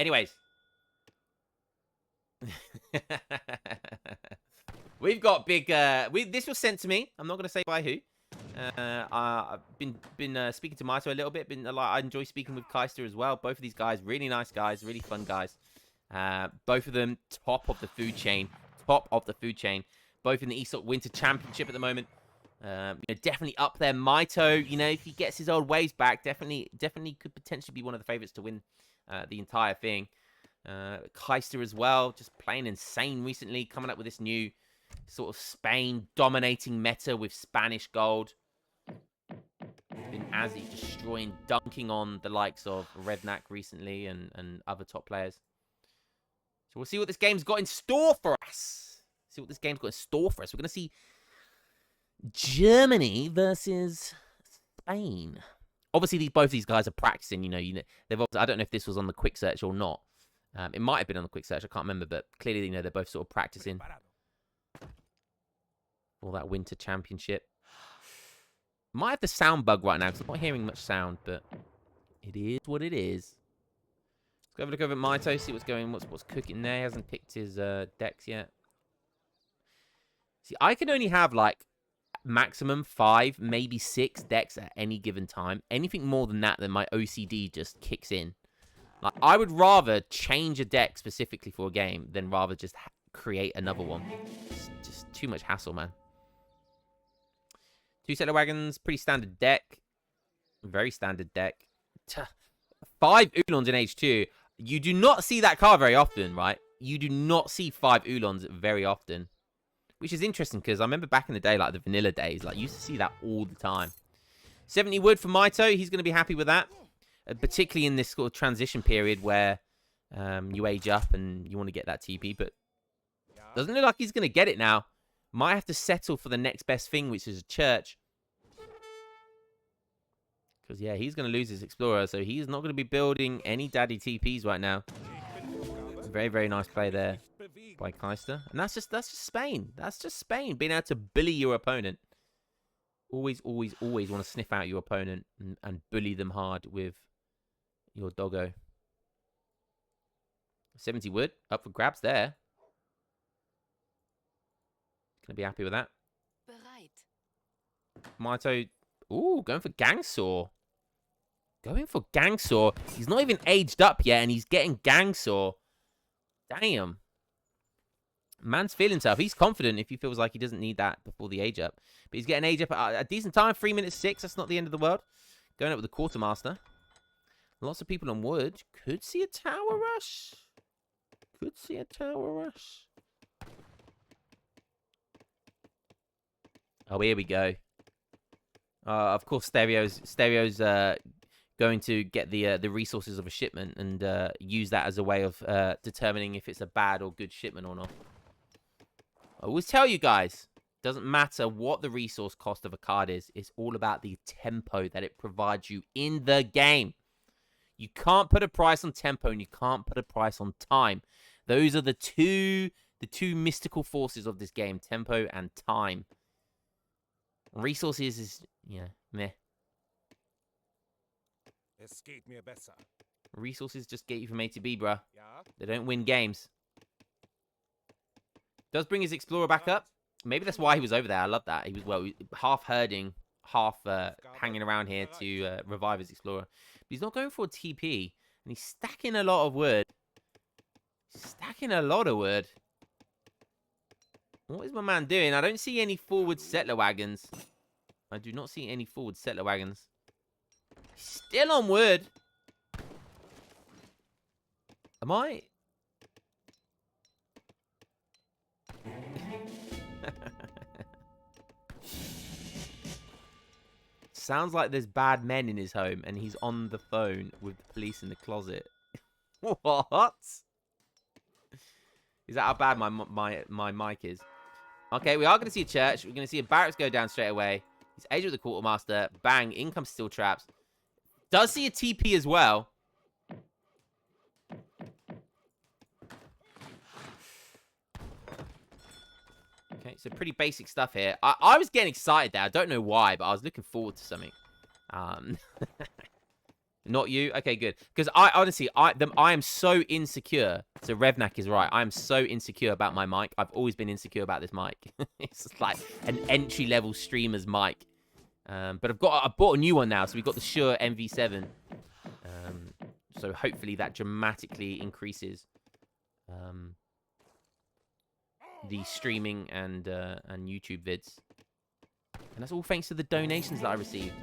Anyways. We've got big... this was sent to me. I'm not going to say by who. I've been speaking to Miteo a little bit. I enjoy speaking with Kaister as well. Both of these guys, really nice guys, really fun guys. Both of them top of the food chain. Top of the food chain. Both in the eSort Winter Championship at the moment. Definitely up there. Miteo, if he gets his old ways back, definitely could potentially be one of the favorites to win the entire thing. Kaister as well, just playing insane recently, coming up with this new sort of Spain dominating meta with Spanish gold. Been Azzy destroying, dunking on the likes of Redknack recently and other top players. So we'll see what this game's got in store for us. We're going to see Germany versus Spain. Obviously, both these guys are practicing. They've. I don't know if this was on the quick search or not. It might have been on the quick search. I can't remember, but clearly, they're both sort of practicing for that Winter Championship. Might have the sound bug right now because I'm not hearing much sound, but it is what it is. Let's go have a look over at Miteo, see what's cooking there. He hasn't picked his decks yet. See, I can only have like maximum 5, maybe 6 decks at any given time. Anything more than that, then my OCD just kicks in. Like, I would rather change a deck specifically for a game than rather just create another one. It's just too much hassle, man. 2 settler wagons, pretty standard deck. Very standard deck. 5 Oolons in H2. You do not see that card very often, right? You do not see 5 Oolons very often. Which is interesting, because I remember back in the day, like the vanilla days, like you used to see that all the time. 70 wood for Miteo. He's going to be happy with that. Particularly in this sort of transition period where you age up and you want to get that TP. But doesn't look like he's going to get it now. Might have to settle for the next best thing, which is a church. Because, yeah, he's going to lose his Explorer. So he's not going to be building any daddy TPs right now. Very, very nice play there by Kaister. And that's just Spain. That's just Spain. Being able to bully your opponent. Always, always, always want to sniff out your opponent and bully them hard with your doggo. 70 wood. Up for grabs there. Gonna be happy with that. Miteo. Ooh, going for Gangsaw. Going for Gangsaw. He's not even aged up yet, and he's getting Gangsaw. Damn. Man's feeling himself. He's confident if he feels like he doesn't need that before the age up. But he's getting age up at a decent time. 3 minutes 6. That's not the end of the world. Going up with the Quartermaster. Lots of people on wood. Could see a tower rush. Could see a tower rush. Oh, here we go. Of course, Stereo's going to get the resources of a shipment and use that as a way of determining if it's a bad or good shipment or not. I always tell you guys, doesn't matter what the resource cost of a card is. It's all about the tempo that it provides you in the game. You can't put a price on tempo and you can't put a price on time. Those are the two mystical forces of this game, tempo and time. Resources is, yeah, meh. Resources just get you from A to B, bruh. They don't win games. Does bring his Explorer back up. Maybe that's why he was over there. I love that. He was, well, half herding, half hanging around here to revive his Explorer. But he's not going for a TP. And he's stacking a lot of wood. Stacking a lot of wood. What is my man doing? I don't see any forward settler wagons. I do not see any forward settler wagons. Still on wood. Am I? Sounds like there's bad men in his home and he's on the phone with the police in the closet. What? Is that how bad my mic is? Okay, we are going to see a church. We're going to see a barracks go down straight away. He's aged with the Quartermaster. Bang, in comes steel traps. Does see a TP as well. Okay, so pretty basic stuff here. I was getting excited there. I don't know why, but I was looking forward to something. Not you? Okay, good. Because I honestly, I am so insecure. So Revnak is right. I am so insecure about my mic. I've always been insecure about this mic. It's like an entry-level streamer's mic. But I bought a new one now. So we've got the Shure MV7. So hopefully that dramatically increases the streaming and YouTube vids. And that's all thanks to the donations that I received.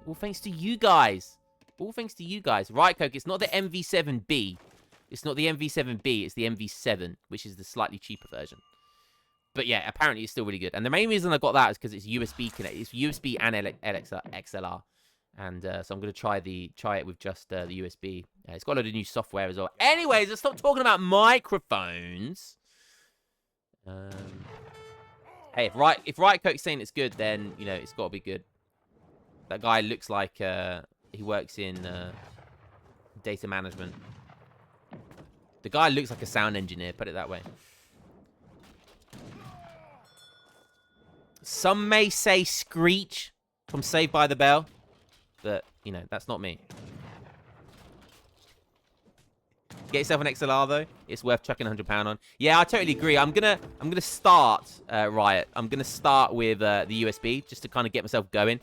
All thanks to you guys. All thanks to you guys. Right, Coke, it's not the MV7B. It's not the MV7B, it's the MV7, which is the slightly cheaper version. But yeah, apparently it's still really good. And the main reason I got that is because it's USB connected. It's USB and XLR. And so I'm going to try it with just the USB. It's got a lot of new software as well. Anyways, let's stop talking about microphones. Hey, if Right Coke's saying it's good, then, you know, it's got to be good. That guy looks like he works in data management. The guy looks like a sound engineer, put it that way. Some may say Screech from Saved by the Bell, but, you know, that's not me. Get yourself an XLR, though. It's worth chucking £100 on. Yeah, I totally agree. I'm gonna start, Riot. I'm going to start with the USB, just to kind of get myself going.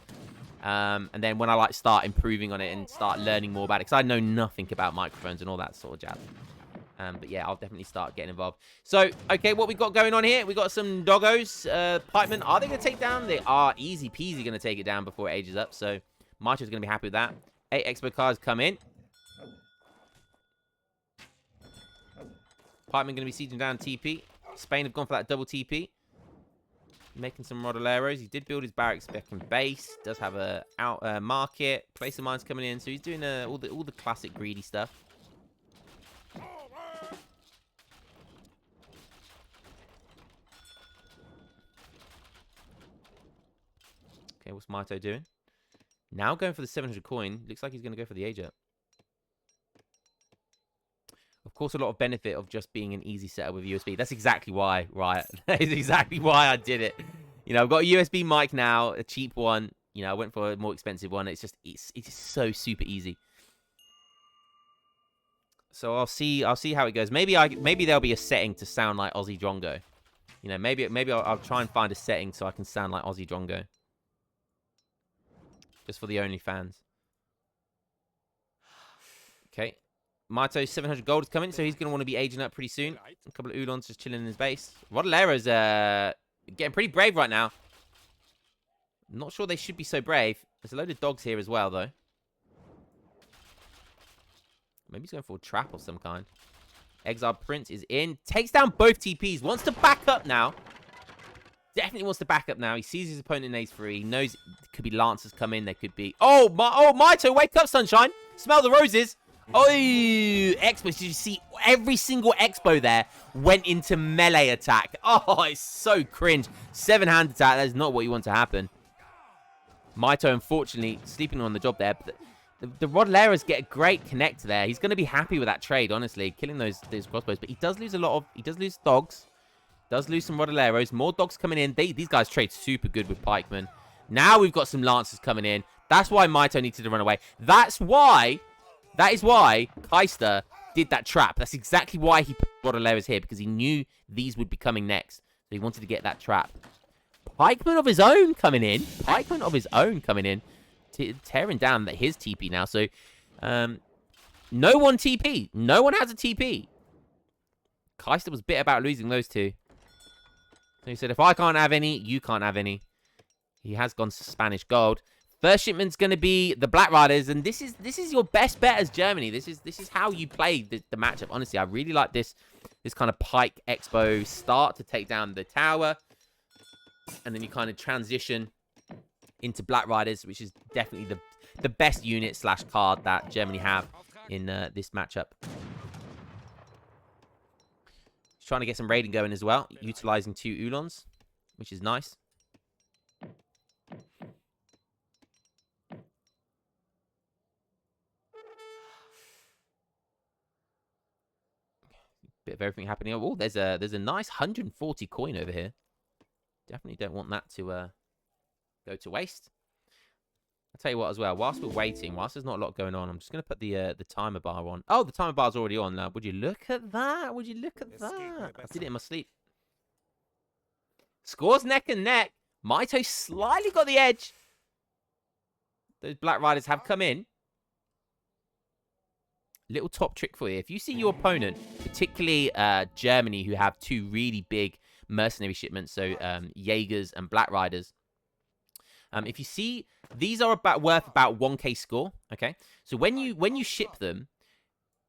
And then when I, like, start improving on it and start learning more about it, because I know nothing about microphones and all that sort of jazz. But yeah, I'll definitely start getting involved. So, okay, what we got going on here? We got some doggos. Pikemen, are they going to take down? They are easy peasy going to take it down before it ages up. So, Marcho's going to be happy with that. 8 Expo cars come in. Pikemen going to be sieging down TP. Spain have gone for that double TP. Making some Rodoleros. He did build his barracks back in base. Does have a market. Place of mines coming in. So he's doing all the classic greedy stuff. Okay, what's Miteo doing? Now going for the 700 coin. Looks like he's going to go for the age up. Of course, a lot of benefit of just being an easy setup with USB. That's exactly why, right? That is exactly why I did it. You know, I've got a USB mic now, a cheap one. You know, I went for a more expensive one. It's just so super easy. So I'll see how it goes. Maybe there'll be a setting to sound like Aussie Drongo. You know, maybe I'll try and find a setting so I can sound like Aussie Drongo. Just for the OnlyFans. Okay. Mito's 700 gold is coming, so he's going to want to be aging up pretty soon. A couple of Ulons just chilling in his base. Rodolero's getting pretty brave right now. Not sure they should be so brave. There's a load of dogs here as well, though. Maybe he's going for a trap of some kind. Exile Prince is in. Takes down both TPs. Wants to back up now. Definitely wants to back up now. He sees his opponent in A3. He knows it could be Lancers come in. There could be... Oh, Miteo, wake up, sunshine. Smell the roses. Oh, Expo. Did you see every single Expo there went into melee attack? Oh, it's so cringe. 7-hand attack. That is not what you want to happen. Miteo, unfortunately, sleeping on the job there. But the Rodoleros get a great connect there. He's going to be happy with that trade, honestly. Killing those crossbows. But he does lose a lot of... He does lose dogs. Does lose some Rodoleros. More dogs coming in. These guys trade super good with pikemen. Now we've got some Lancers coming in. That's why Miteo needed to run away. That is why Kaister did that trap. That's exactly why he put Rodoleros here. Because he knew these would be coming next. So he wanted to get that trap. Pikeman of his own coming in. Pikeman of his own coming in. Tearing down his TP now. So, no one TP. No one has a TP. Kaister was bitter about losing those two. So he said, if I can't have any, you can't have any. He has gone Spanish gold. First shipment's going to be the Black Riders, and this is your best bet as Germany. This is how you play the matchup. Honestly, I really like this kind of Pike Expo start to take down the tower, and then you kind of transition into Black Riders, which is definitely the best unit / card that Germany have in this matchup. Trying to get some raiding going as well, utilizing 2 Ulons, which is nice. Bit of everything happening. Oh, there's a nice 140 coin over here. Definitely don't want that to go to waste. I'll tell you what as well. Whilst we're waiting, whilst there's not a lot going on, I'm just going to put the timer bar on. Oh, the timer bar's already on now. Would you look at that? Would you look at that? I did it in my sleep. Scores neck and neck. Miteo slightly got the edge. Those Black Riders have come in. Little top trick for you. If you see your opponent, particularly Germany, who have two really big mercenary shipments, so Jaegers and Black Riders, if you see, these are worth about 1k score, okay? So when you ship them,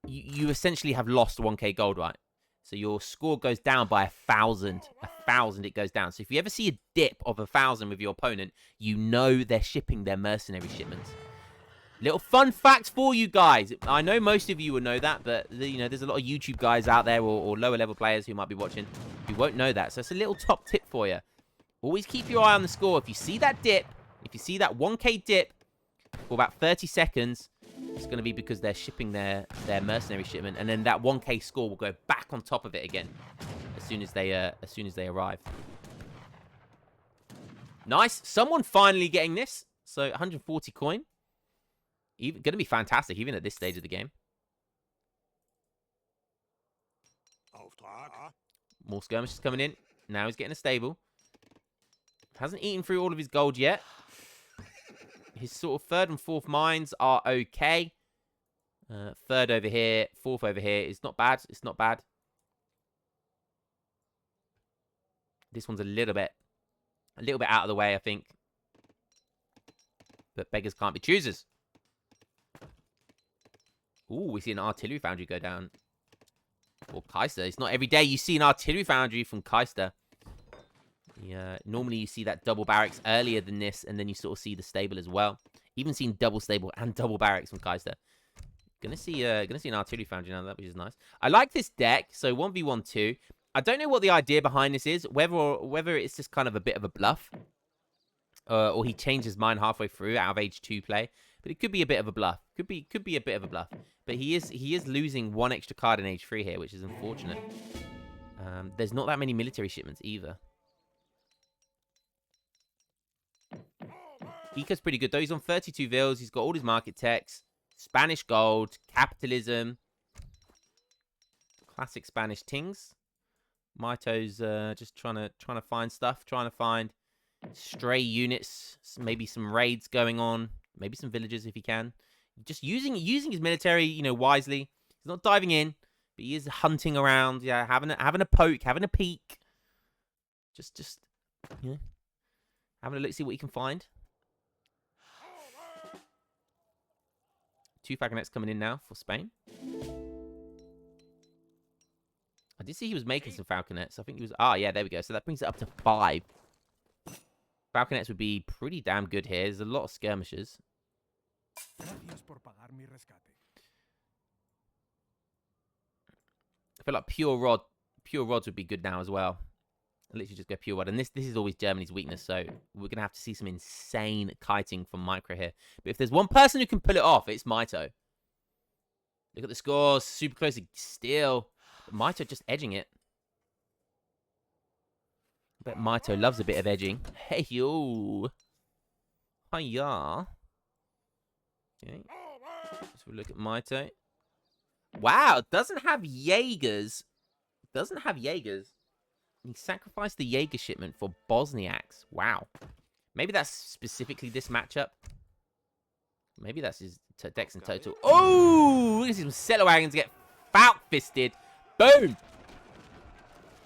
you essentially have lost 1k gold, right? So your score goes down by 1,000. 1,000 it goes down. So if you ever see a dip of 1,000 with your opponent, you know they're shipping their mercenary shipments. Little fun fact for you guys. I know most of you will know that, but you know there's a lot of YouTube guys out there or lower level players who might be watching who won't know that. So it's a little top tip for you. Always keep your eye on the score. If you see that dip, if you see that 1k dip for about 30 seconds, it's going to be because they're shipping their mercenary shipment, and then that 1k score will go back on top of it again as soon as they arrive. Nice. Someone finally getting this. So 140 coin. Going to be fantastic even at this stage of the game. More skirmishes coming in. Now he's getting a stable. Hasn't eaten through all of his gold yet. His sort of third and fourth mines are okay. Third over here, fourth over here. It's not bad. It's not bad. This one's a little bit out of the way, I think. But beggars can't be choosers. Ooh, we see an artillery foundry go down. Or Kaister. It's not every day you see an artillery foundry from Kaister. Yeah, normally you see that double barracks earlier than this, and then you sort of see the stable as well. Even seen double stable and double barracks from Kaister. Gonna see an artillery foundry now, which is nice. I like this deck. So 1v1-2. I don't know what the idea behind this is. Whether it's just kind of a bit of a bluff, or he changed his mind halfway through out of H2 play. But it could be a bit of a bluff. Could be a bit of a bluff. But he is losing one extra card in H3 here, which is unfortunate. There's not that many military shipments either. Eco's pretty good though. He's on 32 vills. He's got all his market techs, Spanish gold, capitalism, classic Spanish tings. Mito's just trying to find stuff, trying to find stray units, maybe some raids going on, maybe some villages if he can. Just using his military, you know, wisely. He's not diving in, but he is hunting around. Yeah, having a poke, having a peek. Just you know, having a look, see what he can find. 2 falconets coming in now for Spain. I did see he was making some falconets. I think he was... Ah, yeah, there we go. So that brings it up to 5. Falconets would be pretty damn good here. There's a lot of skirmishers. I feel like pure rods would be good now as well. I'll literally just go pure rod. And this is always Germany's weakness, so we're going to have to see some insane kiting from Micro here. But if there's one person who can pull it off, it's Miteo. Look at the scores. Super close to steal. But Miteo just edging it. I bet Miteo loves a bit of edging. Hey, yo. Hiya. Okay. Let's look at Miteo. Wow, doesn't have Jaegers. He sacrificed the Jaeger shipment for Bosniaks. Wow. Maybe that's specifically this matchup. Maybe that's his decks in total. Oh! Look at some settler wagons get fout-fisted. Boom!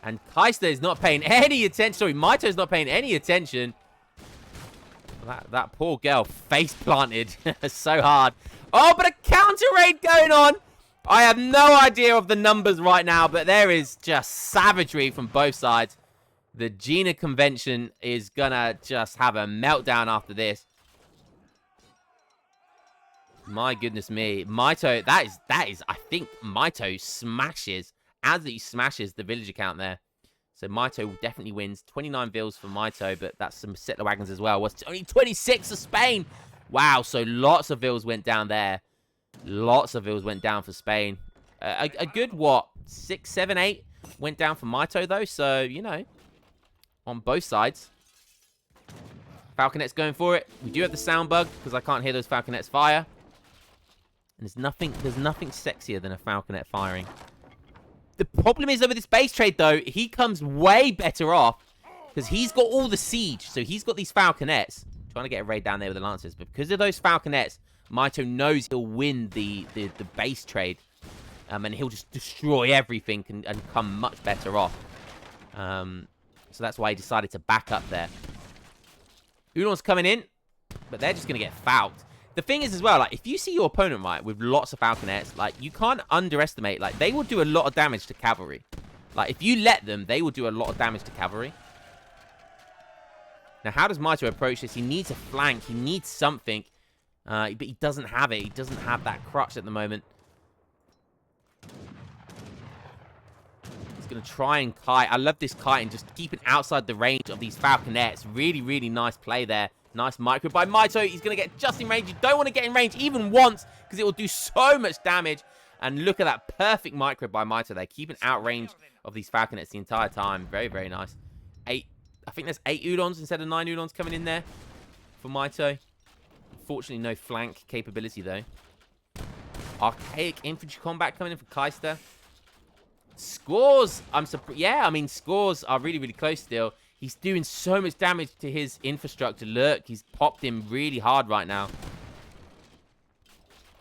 And Kaister is not paying any attention. Sorry, Mito's not paying any attention. That poor girl face-planted so hard. Oh, but a counter-raid going on! I have no idea of the numbers right now, but there is just savagery from both sides. The Gina convention is gonna just have a meltdown after this. My goodness me. Miteo, that is, I think Miteo absolutely smashes the village account there. So Miteo definitely wins. 29 vills for Miteo, but that's some settler wagons as well. Was only 26 for Spain. Wow, so lots of vills went down there. Lots of vills went down for Spain. A good, what, 6, 7, 8 went down for Miteo, though. So, you know, on both sides. Falconet's going for it. We do have the sound bug because I can't hear those Falconets fire. And there's nothing sexier than a Falconet firing. The problem is over this base trade, though, he comes way better off because he's got all the siege. So he's got these Falconets. Trying to get a raid down there with the Lancers. But because of those Falconets, Miteo knows he'll win the base trade. And he'll just destroy everything and come much better off. So that's why he decided to back up there. Udon's coming in, but they're just going to get fouled. The thing is as well, like, if you see your opponent, right, with lots of Falconets, like, you can't underestimate, like, they will do a lot of damage to cavalry. Like, if you let them, they will do a lot of damage to cavalry. Now, how does Miteo approach this? He needs a flank. He needs something. But he doesn't have it. He doesn't have that crutch at the moment. He's going to try and kite. I love this kite and just keeping outside the range of these Falconets. Really, really nice play there. Nice micro by Miteo. He's going to get just in range. You don't want to get in range even once because it will do so much damage. And look at that perfect micro by Miteo there. Keeping out range of these Falconets the entire time. Very, very nice. I think there's 8 Udons instead of 9 Udons coming in there for Miteo. Unfortunately, no flank capability, though. Archaic infantry combat coming in for Kaister. Scores, yeah, I mean, scores are really, really close still. He's doing so much damage to his infrastructure. Look, he's popped him really hard right now.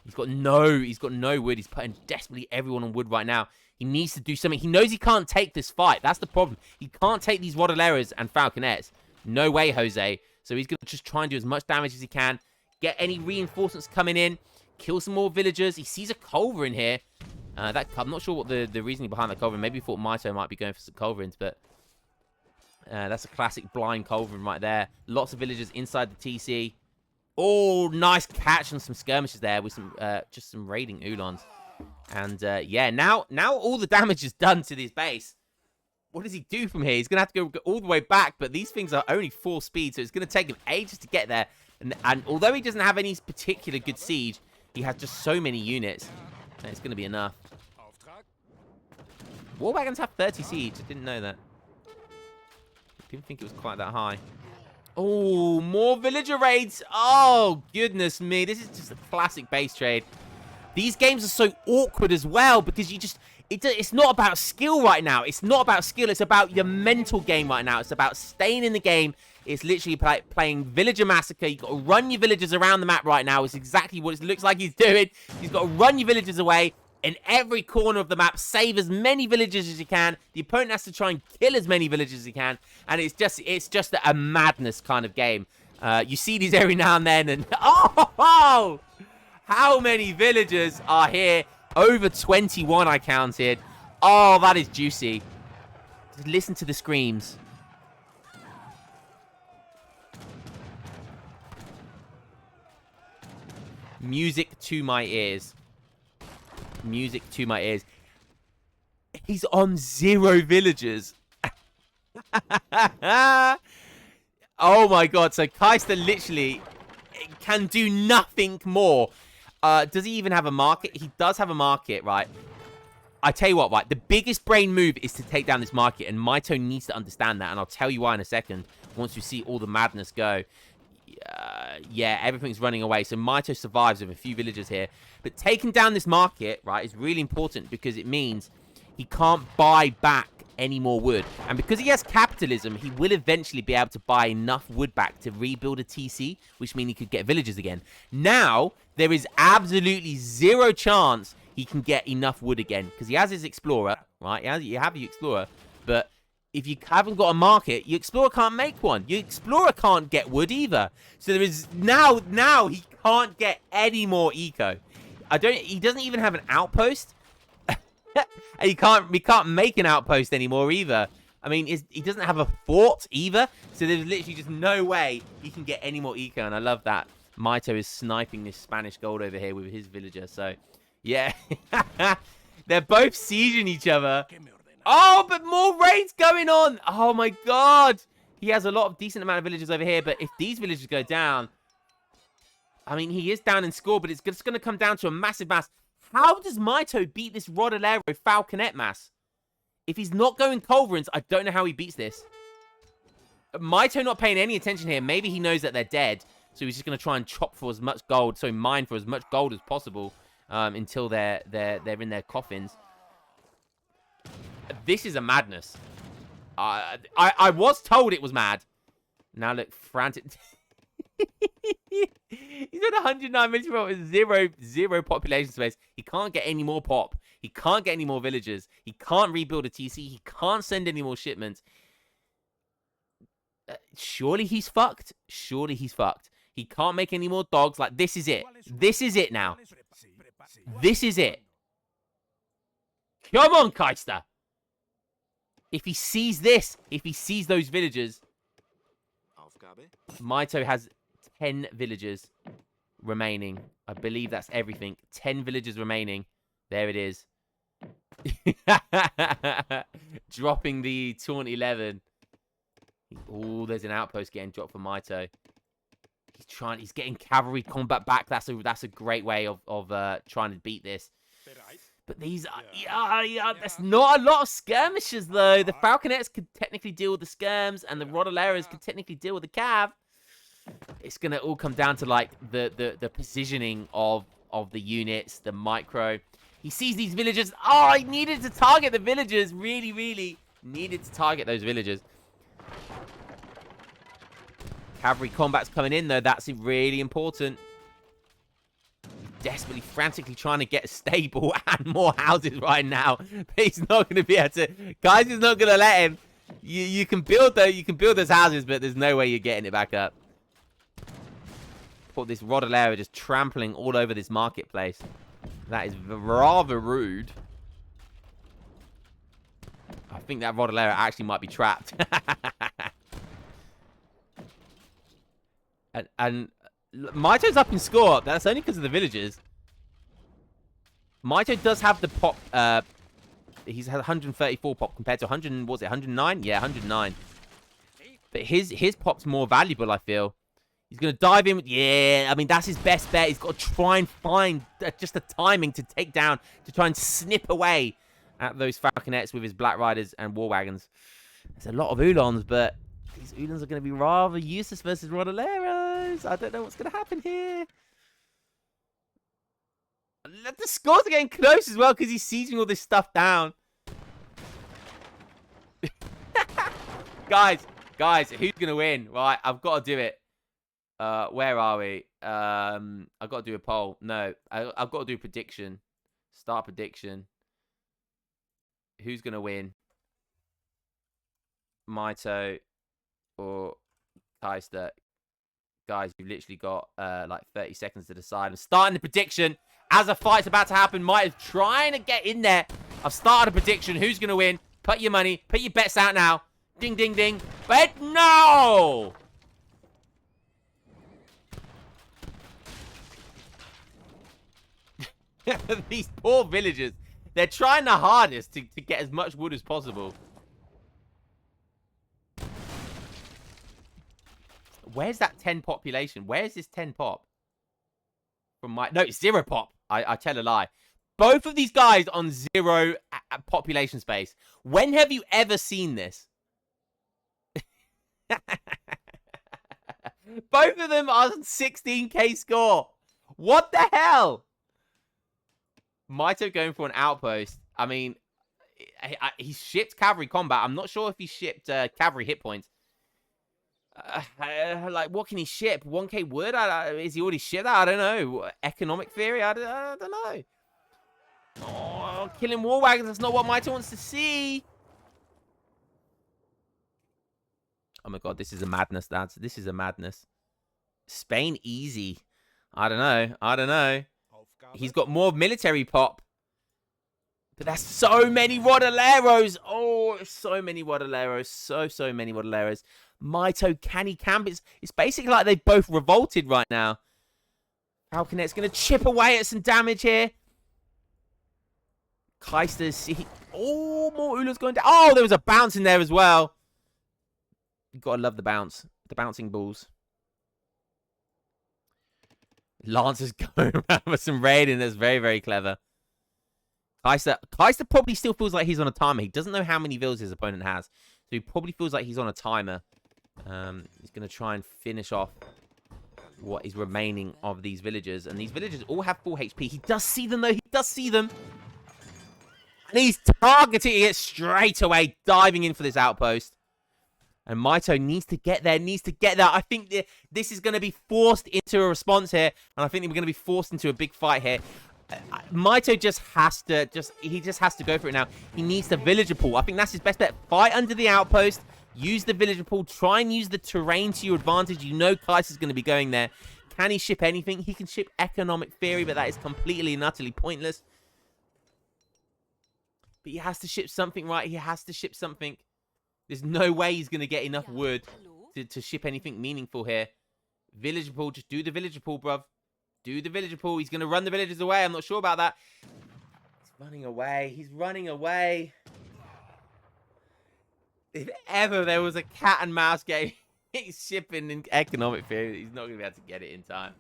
He's got no wood. He's putting desperately everyone on wood right now. He needs to do something. He knows he can't take this fight. That's the problem. He can't take these Rodoleros and Falconets. No way, Jose. So he's going to just try and do as much damage as he can. Get any reinforcements coming in. Kill some more villagers. He sees a culver in here. I'm not sure what the reasoning behind that culver. Maybe he thought Miteo might be going for some culverins, but that's a classic blind culverin right there. Lots of villagers inside the TC. Oh, nice catch on some skirmishes there with some just some raiding Ulons. And yeah, now all the damage is done to this base. What does he do from here? He's going to have to go all the way back, but these things are only 4 speed, so it's going to take him ages to get there. And although he doesn't have any particular good siege, he has just so many units. And it's going to be enough. War wagons have 30 siege. I didn't know that. Didn't think it was quite that high. Oh, more villager raids. Oh, goodness me. This is just a classic base trade. These games are so awkward as well because you just... It's not about skill right now. It's not about skill. It's about your mental game right now. It's about staying in the game. It's literally playing Villager Massacre. You've got to run your villagers around the map right now. It's exactly what it looks like he's doing. He's got to run your villagers away in every corner of the map. Save as many villagers as you can. The opponent has to try and kill as many villagers as he can. And it's just a madness kind of game. You see these every now and then. And oh! How many villagers are here? Over 21 I counted. Oh, that is juicy. Just listen to the screams. Music to my ears. Music to my ears. He's on 0 villagers. Oh my god. So Kaister literally can do nothing more. Does he even have a market? He does have a market, right? I tell you what, right? The biggest brain move is to take down this market, and Miteo needs to understand that, and I'll tell you why in a second, once you see all the madness go. Yeah, everything's running away, so Miteo survives with a few villagers here. But taking down this market, right, is really important because it means he can't buy back any more wood. And because he has capitalism, he will eventually be able to buy enough wood back to rebuild a TC, which means he could get villagers again. Now, there is absolutely 0 chance he can get enough wood again because he has his explorer, right? You have your explorer, but if you haven't got a market, your explorer can't make one. Your explorer can't get wood either. So there is now he can't get any more eco. He doesn't even have an outpost. And he can't make an outpost anymore either. I mean, he doesn't have a fort either. So there's literally just no way he can get any more eco. And I love that. Miteo is sniping this Spanish gold over here with his villager. So, yeah. They're both sieging each other. Oh, but more raids going on. Oh, my God. He has a lot of decent amount of villagers over here. But if these villagers go down... I mean, he is down in score, but it's just going to come down to a massive mass. How does Miteo beat this Rodolero Falconet mass? If he's not going culverins, I don't know how he beats this. Maito not paying any attention here. Maybe he knows that they're dead, so he's just going to try and chop for as much gold, so mine for as much gold as possible until they're in their coffins. This is a madness. I was told it was mad. Now look, frantic. He's at 109 minutes with zero population space. He can't get any more pop. He can't get any more villagers. He can't rebuild a TC. He can't send any more shipments. Surely he's fucked. Surely he's fucked. He can't make any more dogs. Like, this is it. This is it now. This is it. Come on, Kaister. If he sees this, if he sees those villagers, Miteo has 10 villagers remaining. I believe that's everything. 10 villagers remaining. There it is. Dropping the taunt 11. Oh, there's an outpost getting dropped for Miteo. He's getting cavalry combat back. That's a great way of trying to beat this. But these are, yeah, that's not a lot of skirmishes, though. The Falconets could technically deal with the skirms, and the Rodaleras could technically deal with the cav. It's going to all come down to, like, the positioning of the units, the micro. He sees these villagers. Oh, he needed to target the villagers. Really, really needed to target those villagers. Cavalry combat's coming in, though. That's really important. Desperately, frantically trying to get a stable and more houses right now. But he's not going to be able to. Guys, he's not going to let him. You can build those houses, but there's no way you're getting it back up. Put this Rodalera just trampling all over this marketplace. That is rather rude. I think that Rodalera actually might be trapped. and Mito's up in score. That's only because of the villagers. Miteo does have the pop. He's had 134 pop compared to 100. What was it 109? Yeah, 109. But his pop's more valuable, I feel. He's gonna dive in. Yeah, I mean that's his best bet. He's got to try and find just the timing to take down, to try and snip away at those Falconets with his Black Riders and War Wagons. There's a lot of Ulons, but these Ulons are going to be rather useless versus Rodaleros. I don't know what's going to happen here. The scores are getting close as well because he's sieging all this stuff down. Guys, who's going to win? Right, I've got to do it. Where are we? I've got to do a poll. No, I've got to do a prediction. Start prediction. Who's going to win? Miteo or Kaister? Guys, you've literally got like 30 seconds to decide. I'm starting the prediction as a fight's about to happen. Miteo's trying to get in there. I've started a prediction. Who's going to win? Put your money. Put your bets out now. Ding, ding, ding. But no! These poor villagers. They're trying the hardest to get as much wood as possible. Where's that 10 population? Where's this 10 pop? From my... No, it's 0 pop. I tell a lie. Both of these guys on 0 population space. When have you ever seen this? Both of them are on 16k score. What the hell? Miteo going for an outpost. I mean, he shipped cavalry combat. I'm not sure if he shipped cavalry hit points. Like, what can he ship? 1k wood? Is he already shipped that? I don't know. Economic theory? I don't know. Oh, killing war wagons. That's not what Miteo wants to see. Oh my god, this is a madness, lads. This is a madness. Spain easy. I don't know. He's got more military pop. But that's so many Rodaleros. Oh, so many Rodaleros. So many Rodaleros. Miteo, can he camp? It's basically like they've both revolted right now. Falconet's going to chip away at some damage here. Kaister's... Oh, more Ulas going down. Oh, there was a bounce in there as well. You've got to love the bounce. The bouncing balls. Lancer's going around with some raiding. That's very, very clever. Kaister probably still feels like he's on a timer. He doesn't know how many vills his opponent has. So he probably feels like he's on a timer. He's going to try and finish off what is remaining of these villagers. And these villagers all have full HP. He does see them, though. He does see them. And he's targeting it straight away, diving in for this outpost. And Miteo needs to get there, I think this is going to be forced into a response here. And I think we're going to be forced into a big fight here. Miteo just has to go for it now. He needs the villager pool. I think that's his best bet. Fight under the outpost. Use the villager pool. Try and use the terrain to your advantage. You know Kaiser's going to be going there. Can he ship anything? He can ship economic theory, but that is completely and utterly pointless. But he has to ship something, right? He has to ship something. There's no way he's going to get enough wood to ship anything meaningful here. Villager pool. Just do the villager pool, bruv. Do the villager pool. He's going to run the villagers away. I'm not sure about that. He's running away. He's running away. If ever there was a cat and mouse game, he's shipping in economic theory. He's not going to be able to get it in time.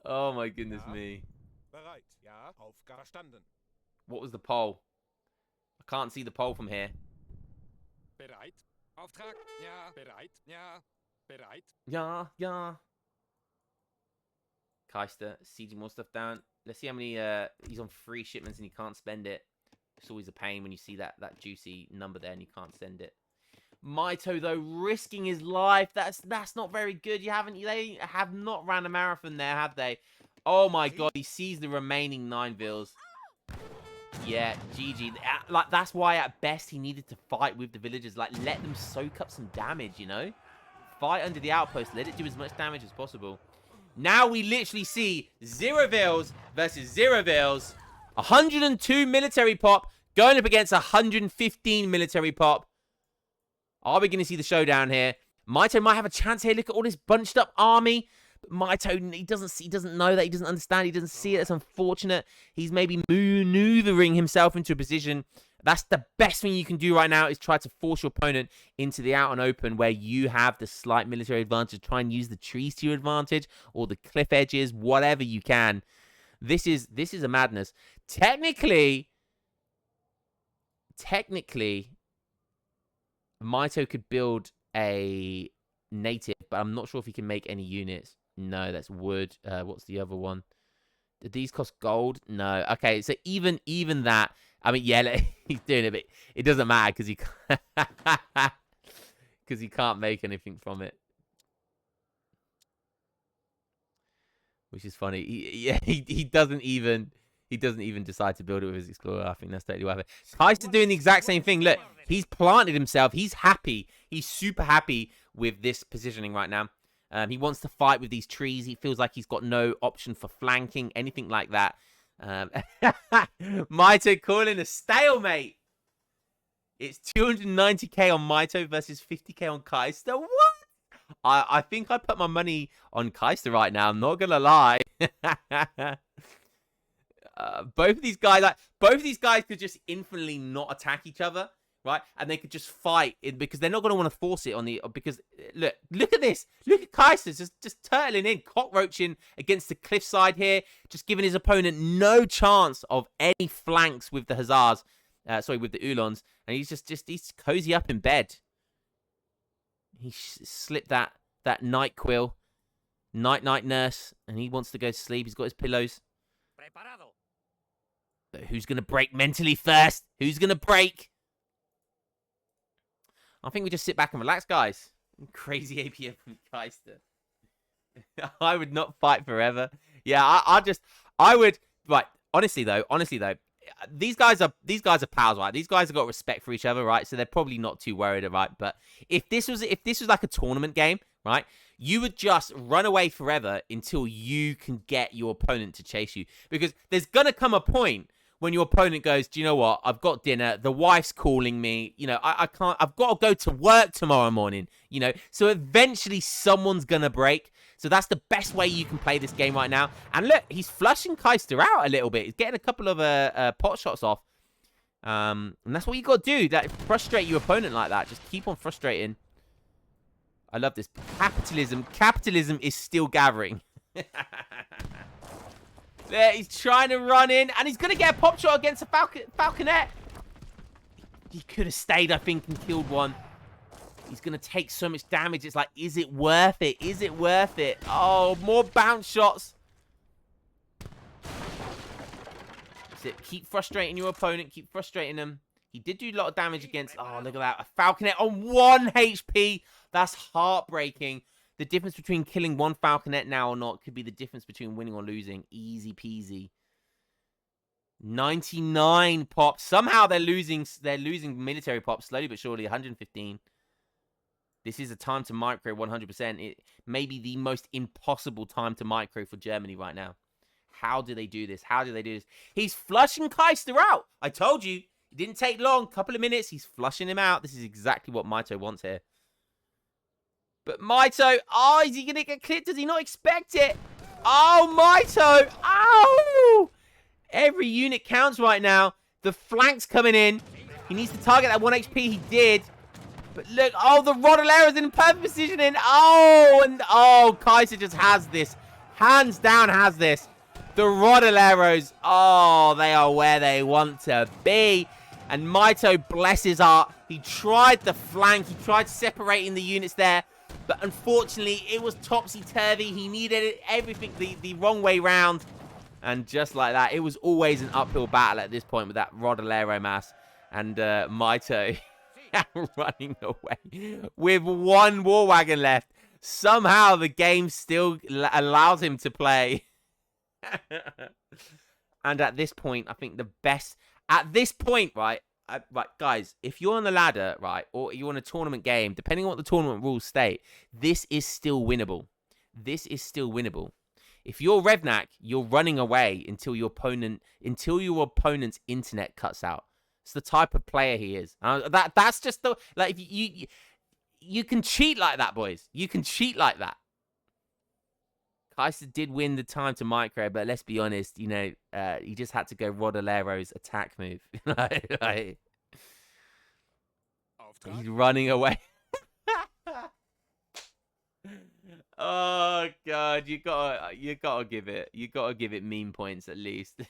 Oh my goodness me. What was the poll? I can't see the poll from here. Bereit. Auftrag. Ja. Bereit. Ja. Bereit. Yeah, yeah. Kaister, sieging more stuff down. Let's see how many, he's on 3 shipments and he can't spend it. It's always a pain when you see that juicy number there and you can't send it. Miteo, though, risking his life. That's not very good. They have not ran a marathon there, have they? Oh my god, he sees the remaining 9 vills. Yeah, GG. Like, that's why at best he needed to fight with the villagers. Like, let them soak up some damage, you know? Fight under the outpost. Let it do as much damage as possible. Now we literally see 0 vills versus 0 vills. 102 military pop going up against 115 military pop. Are we going to see the showdown here? Miteo might have a chance here. Look at all this bunched up army. But Miteo, he doesn't know that. He doesn't understand. He doesn't see it. It's unfortunate. He's maybe maneuvering himself into a position. That's the best thing you can do right now is try to force your opponent into the out and open where you have the slight military advantage. Try and use the trees to your advantage or the cliff edges, whatever you can. This is a madness. Technically, Miteo could build a native, but I'm not sure if he can make any units. No, that's wood. What's the other one? Did these cost gold? No. Okay, so even that. I mean, yeah, he's doing it, but it doesn't matter because he can't make anything from it, which is funny. He doesn't even decide to build it with his explorer. I think that's totally worth it. Kaister doing the exact same thing. Look, he's planted himself. He's happy. He's super happy with this positioning right now. He wants to fight with these trees. He feels like he's got no option for flanking, anything like that. Miteo calling a stalemate. It's 290k on Miteo versus 50k on Kaister. What? I think I put my money on Kaister right now. I'm not gonna lie. Both of these guys could just infinitely not attack each other, right? And they could just fight it because they're not going to want to force it on the... Because, look at this. Look at Kaiser just turtling in, cockroaching against the cliffside here, just giving his opponent no chance of any flanks with the Hussars. With the Uhlans. And he's cozy up in bed. He slipped that night quill. Night nurse. And he wants to go to sleep. He's got his pillows. Preparado. But who's going to break mentally first? Who's going to break? I think we just sit back and relax, guys. Crazy APM from Kaister. I would not fight forever. Yeah, I would. Right. Honestly though, these guys are pals, right? These guys have got respect for each other, right? So they're probably not too worried, right? But if this was like a tournament game, right? You would just run away forever until you can get your opponent to chase you. Because there's going to come a point when your opponent goes, do you know what? I've got dinner. The wife's calling me. You know, I can't, I've got to go to work tomorrow morning, you know. So eventually someone's going to break. So that's the best way you can play this game right now. And look, he's flushing Kaister out a little bit. He's getting a couple of pot shots off. And that's what you got to do. That frustrate your opponent like that. Just keep on frustrating. I love this. Capitalism is still gathering. There, he's trying to run in. And he's going to get a pop shot against a falconet. He could have stayed, I think, and killed one. He's going to take so much damage. It's like, is it worth it? Is it worth it? Oh, more bounce shots. That's it. Keep frustrating your opponent. Keep frustrating them. He did do a lot of damage against... Oh, look at that. A falconet on 1 HP. That's heartbreaking. The difference between killing 1 falconet now or not could be the difference between winning or losing. Easy peasy. 99 pops. Somehow they're losing military pops slowly but surely. 115. This is a time to micro 100%. It may be the most impossible time to micro for Germany right now. How do they do this? How do they do this? He's flushing Kaister out. I told you. It didn't take long. Couple of minutes. He's flushing him out. This is exactly what Miteo wants here. But Miteo, oh, is he going to get clipped? Does he not expect it? Oh, Miteo. Oh! Every unit counts right now. The flank's coming in. He needs to target that 1 HP. He did. But look, oh, the Rodolera's in perfect positioning. Oh, and oh, Kaiser just has this. Hands down has this. The Rodoleros, oh, they are where they want to be. And Miteo, bless his heart, he tried the flank. He tried separating the units there. But unfortunately, it was topsy-turvy. He needed everything the wrong way round. And just like that, it was always an uphill battle at this point with that Rodolero mass. And Miteo... running away with 1 war wagon left. Somehow the game still allows him to play. And at this point, I think the best... At this point, right, guys, if you're on the ladder, right, or you're on a tournament game, depending on what the tournament rules state, this is still winnable. This is still winnable. If you're Revnak, you're running away until your opponent's internet cuts out. It's the type of player he is. That's just the... Like, you can cheat like that, boys. You can cheat like that. Kaiser did win the time to micro, but let's be honest, you know, he just had to go Rodolero's attack move. Like, he's running away. Oh God, you gotta give it meme points at least.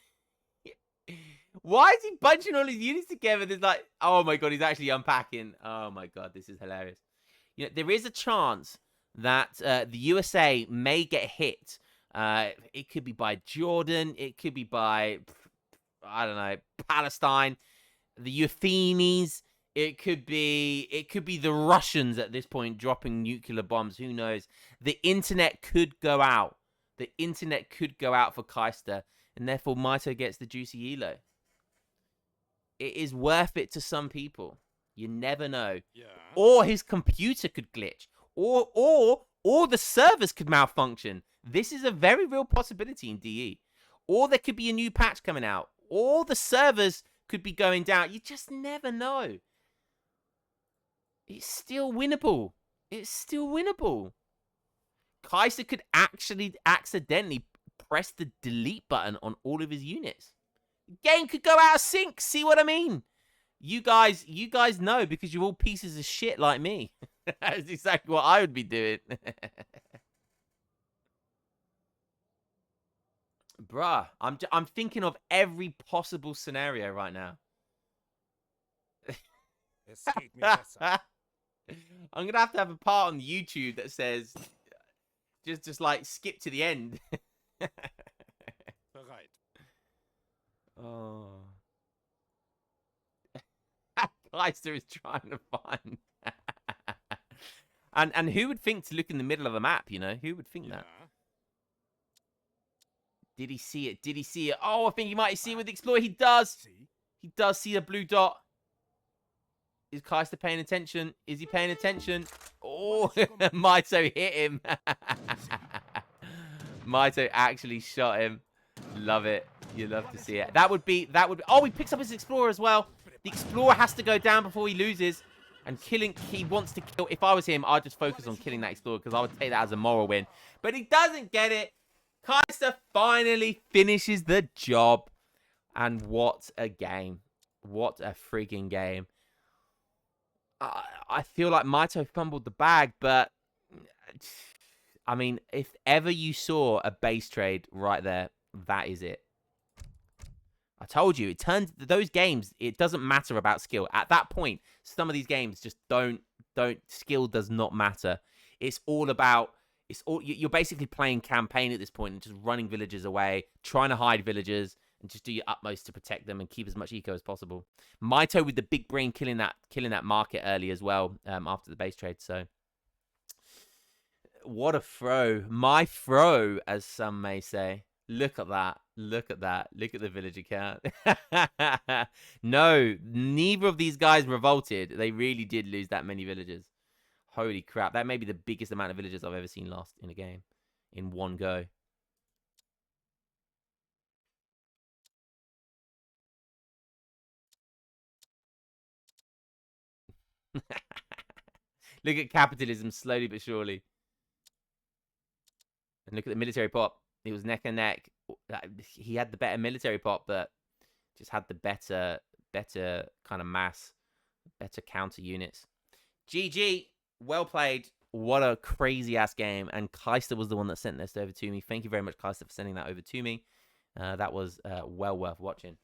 Why is he bunching all his units together? There's like, oh my God, he's actually unpacking. Oh my God, this is hilarious. You know, there is a chance that the USA may get hit. It could be by Jordan. It could be by, I don't know, Palestine, the Euphenies. It could be the Russians at this point dropping nuclear bombs. Who knows? The internet could go out. The internet could go out for Kaister, and therefore Miteo gets the juicy elo. It is worth it to some people. You never know. Yeah. Or his computer could glitch. Or the servers could malfunction. This is a very real possibility in DE. Or there could be a new patch coming out. Or the servers could be going down. You just never know. It's still winnable. It's still winnable. Kaiser could actually accidentally press the delete button on all of his units. Game could go out of sync. See what I mean? You guys know because you're all pieces of shit like me. That's exactly what I would be doing. Bruh, I'm thinking of every possible scenario right now. I'm gonna have to have a part on YouTube that says just like skip to the end. Oh. Kaiser is trying to find. and who would think to look in the middle of the map, you know? Who would think that? Did he see it? Did he see it? Oh, I think he might see it with the Explorer. He does. He does see a blue dot. Is Kaiser paying attention? Is he paying attention? Oh, Miteo hit him. Miteo actually shot him. Love it. You love to see it. That would be. Oh, he picks up his Explorer as well. The Explorer has to go down before he loses. And killing, he wants to kill. If I was him, I'd just focus on killing that Explorer because I would take that as a moral win. But he doesn't get it. Kaiser finally finishes the job. And what a game. What a freaking game. I feel like Miteo fumbled the bag, but I mean, if ever you saw a base trade right there, that is it. I told you, it turns those games. It doesn't matter about skill at that point. Some of these games just don't. Skill does not matter. It's all about. You're basically playing campaign at this point and just running villagers away, trying to hide villagers, and just do your utmost to protect them and keep as much eco as possible. Miteo with the big brain killing that market early as well after the base trade. So what a throw. My throw, as some may say. Look at that. Look at that. Look at the village account. No, neither of these guys revolted. They really did lose that many villagers. Holy crap. That may be the biggest amount of villagers I've ever seen lost in a game in one go. Look at capitalism slowly but surely. And look at the military pop. It was neck and neck. He had the better military pop, but just had the better kind of mass, better counter units. GG. Well played. What a crazy ass game. And Kaister was the one that sent this over to me. Thank you very much, Kaister, for sending that over to me. That was well worth watching.